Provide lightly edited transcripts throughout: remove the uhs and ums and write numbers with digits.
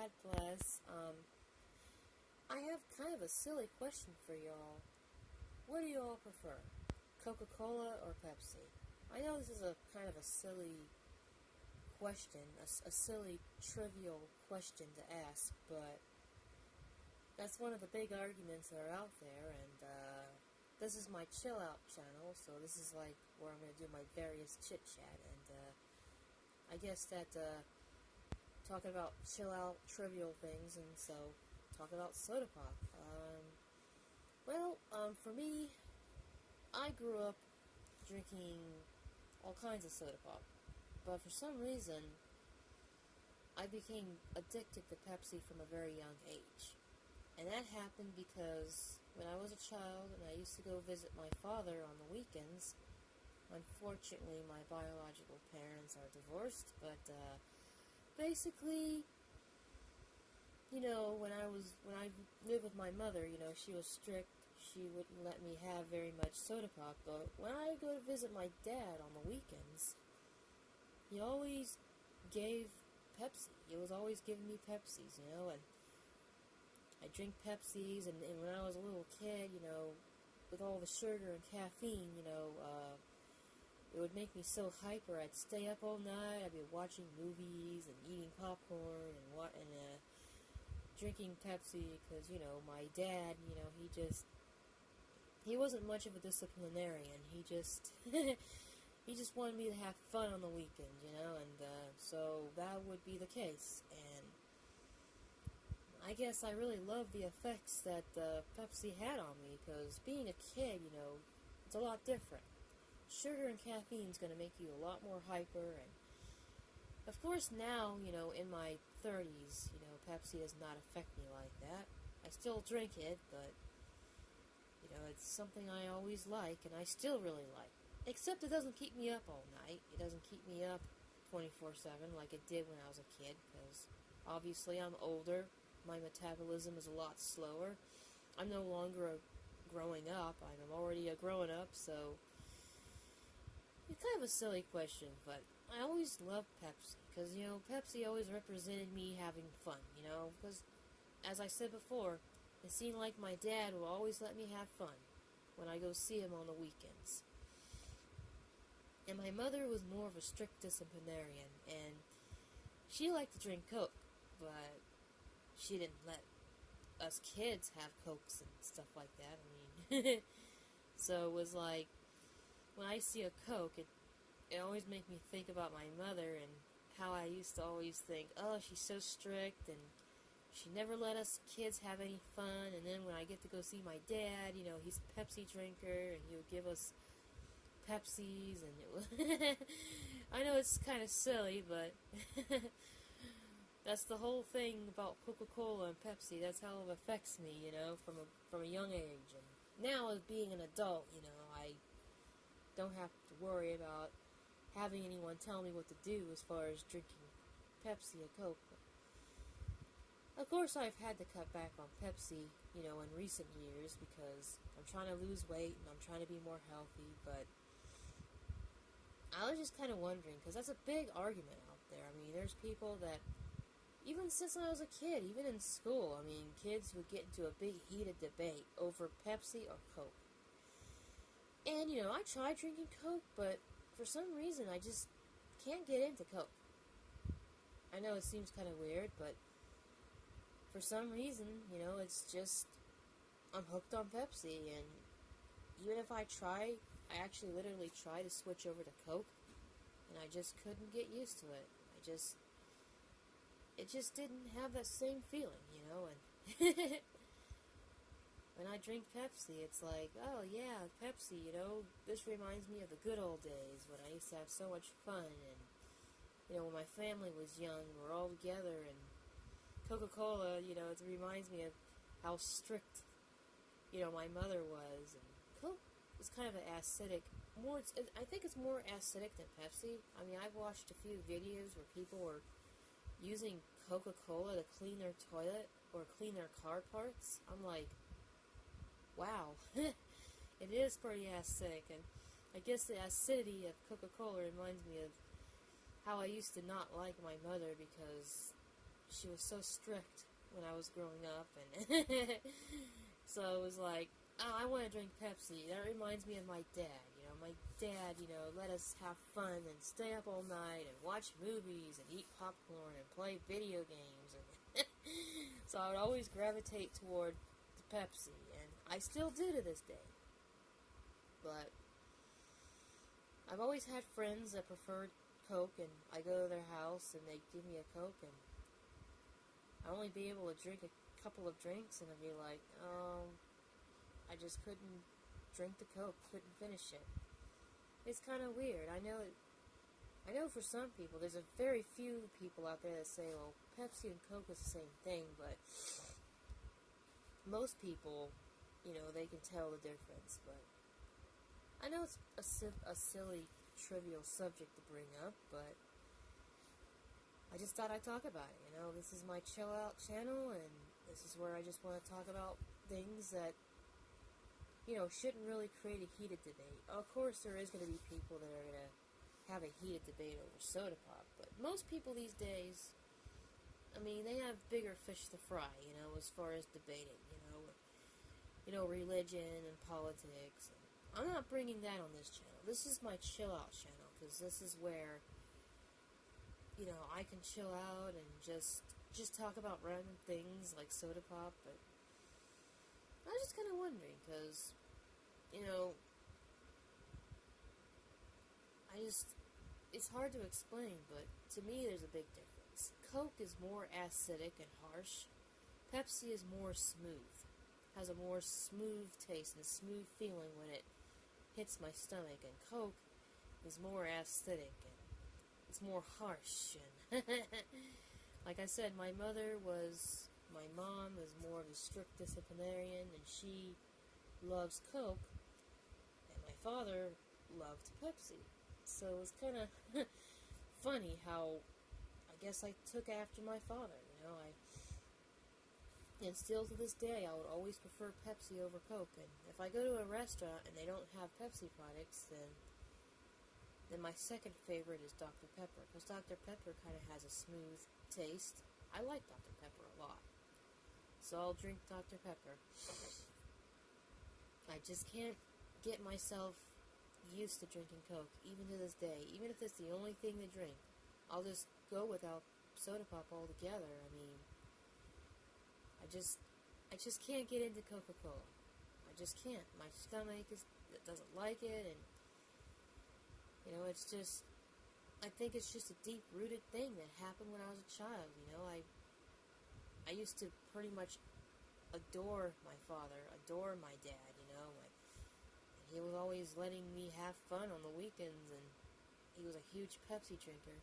God bless. I have kind of a silly question for y'all. What do y'all prefer? Coca-Cola or Pepsi? I know this is a kind of a silly question, a silly, trivial question to ask, but that's one of the big arguments that are out there, and this is my chill out channel, so this is like where I'm going to do my various chit chat, and I guess that talking about chill out, trivial things, and so talking about soda pop. For me, I grew up drinking all kinds of soda pop, but for some reason, I became addicted to Pepsi from a very young age. And that happened because when I was a child and I used to go visit my father on the weekends, unfortunately my biological parents are divorced, but basically, you know, when I lived with my mother, you know, she was strict. She wouldn't let me have very much soda pop, but when I go to visit my dad on the weekends, he always gave Pepsi. He was always giving me Pepsis, you know, and I drink Pepsis, and when I was a little kid, you know, with all the sugar and caffeine, you know, it would make me so hyper. I'd stay up all night. I'd be watching movies and eating popcorn and drinking Pepsi because, you know, my dad, you know, he wasn't much of a disciplinarian. He just wanted me to have fun on the weekends, you know, and so that would be the case. And I guess I really love the effects that Pepsi had on me, because being a kid, you know, it's a lot different. Sugar and caffeine is going to make you a lot more hyper, and of course now, you know, in my 30s, you know, Pepsi does not affect me like that. I still drink it, but, you know, it's something I always like, and I still really like. Except it doesn't keep me up all night. It doesn't keep me up 24/7 like it did when I was a kid, because obviously I'm older. My metabolism is a lot slower. I'm no longer growing up. I'm already a grown up, so it's kind of a silly question, but I always loved Pepsi, because, you know, Pepsi always represented me having fun, you know, because, as I said before, it seemed like my dad would always let me have fun when I go see him on the weekends. And my mother was more of a strict disciplinarian, and she liked to drink Coke, but she didn't let us kids have Cokes and stuff like that. I mean, so it was like, when I see a Coke, it always makes me think about my mother and how I used to always think, oh, she's so strict, and she never let us kids have any fun. And then when I get to go see my dad, you know, he's a Pepsi drinker, and he would give us Pepsis, and it was I know it's kind of silly, but that's the whole thing about Coca-Cola and Pepsi. That's how it affects me, you know, from a young age. And now, as being an adult, you know, I don't have to worry about having anyone tell me what to do as far as drinking Pepsi or Coke. Of course, I've had to cut back on Pepsi, you know, in recent years, because I'm trying to lose weight and I'm trying to be more healthy, but I was just kind of wondering, because that's a big argument out there. I mean, there's people that, even since I was a kid, even in school, I mean, kids would get into a big heated debate over Pepsi or Coke. And, you know, I tried drinking Coke, but for some reason I just can't get into Coke. I know it seems kind of weird, but for some reason, you know, it's just, I'm hooked on Pepsi, and even if I try, I actually literally try to switch over to Coke, and I just couldn't get used to it. It just didn't have that same feeling, you know, and when I drink Pepsi, it's like, oh yeah, Pepsi, you know, this reminds me of the good old days when I used to have so much fun, and, you know, when my family was young, we were all together, and Coca-Cola, you know, it reminds me of how strict, you know, my mother was, and Coke is kind of an acidic, I think it's more acidic than Pepsi. I mean, I've watched a few videos where people were using Coca-Cola to clean their toilet or clean their car parts. I'm like, wow, it is pretty acidic, and I guess the acidity of Coca-Cola reminds me of how I used to not like my mother, because she was so strict when I was growing up, and so it was like, oh, I want to drink Pepsi. That reminds me of my dad. My dad, let us have fun and stay up all night and watch movies and eat popcorn and play video games. And so I would always gravitate toward the Pepsi, and I still do to this day. But I've always had friends that preferred Coke, and I go to their house and they give me a Coke, and I'd only be able to drink a couple of drinks, and I'd be like, oh, I just couldn't drink the Coke, couldn't finish it. It's kind of weird. I know for some people, there's a very few people out there that say, well, Pepsi and Coke is the same thing, but most people, they can tell the difference. But I know it's a silly, trivial subject to bring up, but I just thought I'd talk about it. This is my chill out channel, and this is where I just want to talk about things that shouldn't really create a heated debate. Of course, there is going to be people that are going to have a heated debate over soda pop, but most people these days, they have bigger fish to fry, as far as debating, religion and politics. And I'm not bringing that on this channel. This is my chill out channel, because this is where, I can chill out and just talk about random things like soda pop, but I was just kind of wondering, because, it's hard to explain, but to me there's a big difference. Coke is more acidic and harsh. Pepsi is more smooth. Has a more smooth taste and a smooth feeling when it hits my stomach, and Coke is more acidic and it's more harsh. And like I said, my mom is more of a strict disciplinarian, and she loves Coke, and my father loved Pepsi. So it was kind of funny how I guess I took after my father. And still to this day, I would always prefer Pepsi over Coke. And if I go to a restaurant and they don't have Pepsi products, then my second favorite is Dr. Pepper, because Dr. Pepper kind of has a smooth taste. I like Dr. Pepper a lot, so I'll drink Dr. Pepper. I just can't get myself used to drinking Coke, even to this day. Even if it's the only thing to drink, I'll just go without soda pop altogether. I just can't get into Coca-Cola. I just can't. My stomach doesn't like it, and it's just, I think it's just a deep-rooted thing that happened when I was a child. I used to pretty much adore my father, adore my dad. And he was always letting me have fun on the weekends, and he was a huge Pepsi drinker.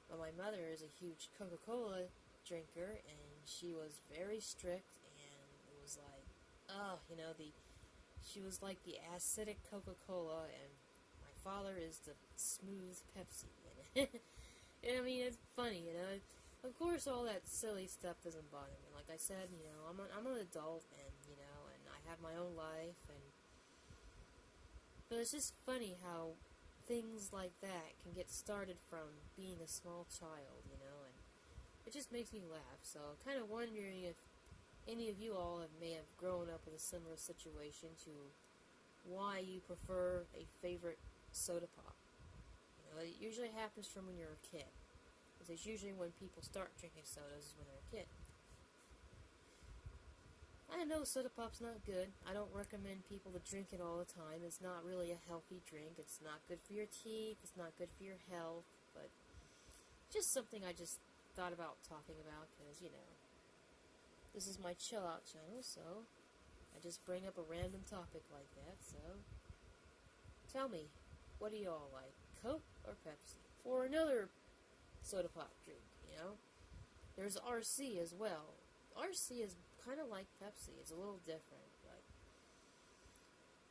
But my mother is a huge Coca-Cola drinker, and she was very strict, and it was like, she was like the acidic Coca-Cola, and my father is the smooth Pepsi. And it's funny, Of course, all that silly stuff doesn't bother me. Like I said, I'm an adult, and and I have my own life, but it's just funny how things like that can get started from being a small child, and it just makes me laugh. So I'm kind of wondering if any of you all may have grown up with a similar situation to why you prefer a favorite soda pop. It usually happens from when you're a kid. It's usually when people start drinking sodas is when they're a kid. I know soda pop's not good. I don't recommend people to drink it all the time. It's not really a healthy drink. It's not good for your teeth. It's not good for your health. But just something I just thought about talking about, because, this is my chill out channel, so I just bring up a random topic like that. So tell me, what do y'all like, Coke or Pepsi? Or another soda pop drink, There's RC as well. RC is kind of like Pepsi. It's a little different,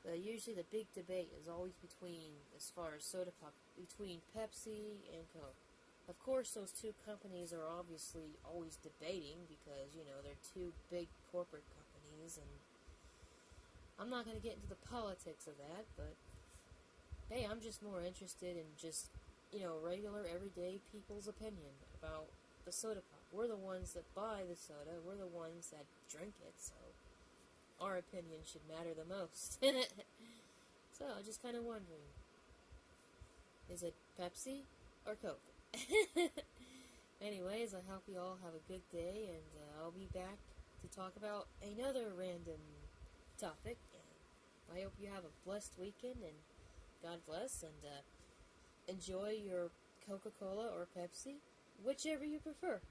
but usually the big debate is always between, as far as soda pop, between Pepsi and Coke. Of course, those two companies are obviously always debating, because, they're two big corporate companies, and I'm not going to get into the politics of that, but I'm just more interested in just, regular, everyday people's opinion about the soda pop. We're the ones that buy the soda. We're the ones that drink it, so our opinion should matter the most. So, I'm just kind of wondering, is it Pepsi or Coke? Anyways, I hope you all have a good day, and I'll be back to talk about another random topic. And I hope you have a blessed weekend, and God bless, and enjoy your Coca-Cola or Pepsi, whichever you prefer.